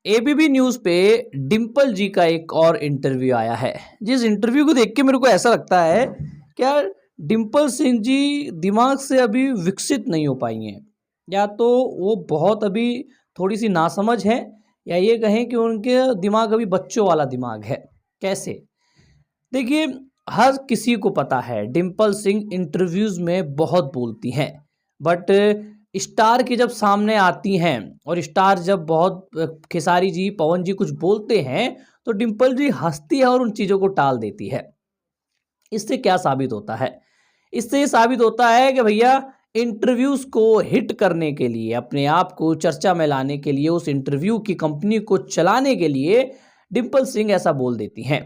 ABP news पे डिंपल जी का एक और इंटरव्यू आया है। जिस इंटरव्यू को देख के मेरे को ऐसा लगता है क्या डिंपल सिंह जी दिमाग से अभी विकसित नहीं हो पाई हैं, या तो वो बहुत अभी थोड़ी सी नासमझ है, या ये कहें कि उनके दिमाग अभी बच्चों वाला दिमाग है। कैसे? देखिए, हर किसी को पता है डिंपल सिंह इंटरव्यूज में बहुत बोलती हैं, बट स्टार की जब सामने आती हैं और स्टार जब बहुत खेसारी जी, पवन जी कुछ बोलते हैं तो डिंपल जी हंसती है और उन चीज़ों को टाल देती है। इससे क्या साबित होता है? इससे ये साबित होता है कि भैया इंटरव्यूज को हिट करने के लिए, अपने आप को चर्चा में लाने के लिए, उस इंटरव्यू की कंपनी को चलाने के लिए डिंपल सिंह ऐसा बोल देती हैं।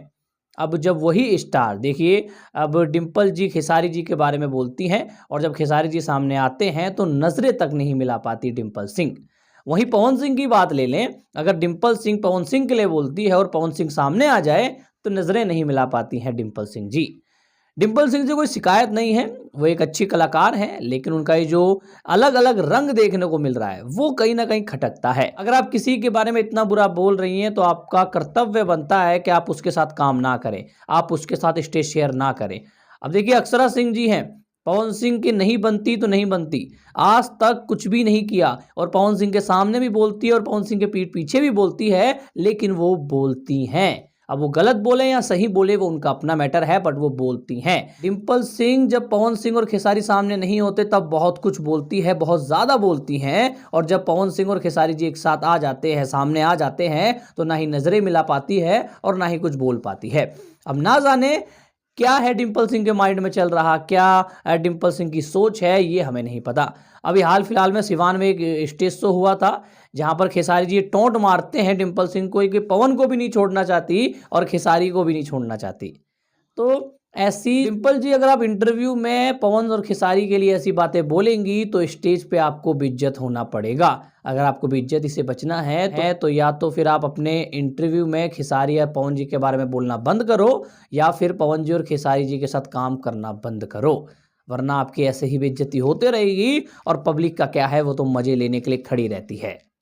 अब जब वही स्टार, देखिए, अब डिंपल जी खेसारी जी के बारे में बोलती हैं और जब खेसारी जी सामने आते हैं तो नजरें तक नहीं मिला पाती डिंपल सिंह। वहीं पवन सिंह की बात ले लें, अगर डिंपल सिंह पवन सिंह के लिए बोलती है और पवन सिंह सामने आ जाए तो नजरें नहीं मिला पाती हैं डिंपल सिंह जी। डिंपल सिंह से कोई शिकायत नहीं है, वो एक अच्छी कलाकार हैं, लेकिन उनका ये जो अलग अलग रंग देखने को मिल रहा है वो कहीं ना कहीं खटकता है। अगर आप किसी के बारे में इतना बुरा बोल रही हैं तो आपका कर्तव्य बनता है कि आप उसके साथ काम ना करें, आप उसके साथ स्टेज शेयर ना करें। अब देखिए, अक्षरा सिंह जी हैं, पवन सिंह की नहीं बनती तो नहीं बनती, आज तक कुछ भी नहीं किया और पवन सिंह के सामने भी बोलती है और पवन सिंह के पीठ पीछे भी बोलती है, लेकिन वो बोलती हैं। अब वो गलत बोले या सही बोले वो उनका अपना मैटर है, बट वो बोलती हैं। डिंपल सिंह जब पवन सिंह और खेसारी सामने नहीं होते तब बहुत कुछ बोलती है, बहुत ज्यादा बोलती हैं, और जब पवन सिंह और खेसारी जी एक साथ आ जाते हैं, सामने आ जाते हैं, तो ना ही नजरें मिला पाती है और ना ही कुछ बोल पाती है। अब ना जाने क्या है डिंपल सिंह के माइंड में चल रहा, क्या डिंपल सिंह की सोच है, ये हमें नहीं पता। अभी हाल फिलहाल में सिवान में एक स्टेज शो हुआ था जहां पर खेसारी जी टोंट मारते हैं डिंपल सिंह को कि पवन को भी नहीं छोड़ना चाहती और खेसारी को भी नहीं छोड़ना चाहती। तो ऐसी डिंपल जी, अगर आप इंटरव्यू में पवन और खेसारी के लिए ऐसी बातें बोलेंगी तो स्टेज पे आपको बेइज्जत होना पड़ेगा। अगर आपको बेइज्जती से बचना है तो या तो फिर आप अपने इंटरव्यू में खेसारी या पवन जी के बारे में बोलना बंद करो, या फिर पवन जी और खेसारी जी के साथ काम करना बंद करो, वरना आपकी ऐसे ही बेइज्जती होते रहेगी और पब्लिक का क्या है, वो तो मजे लेने के लिए खड़ी रहती है।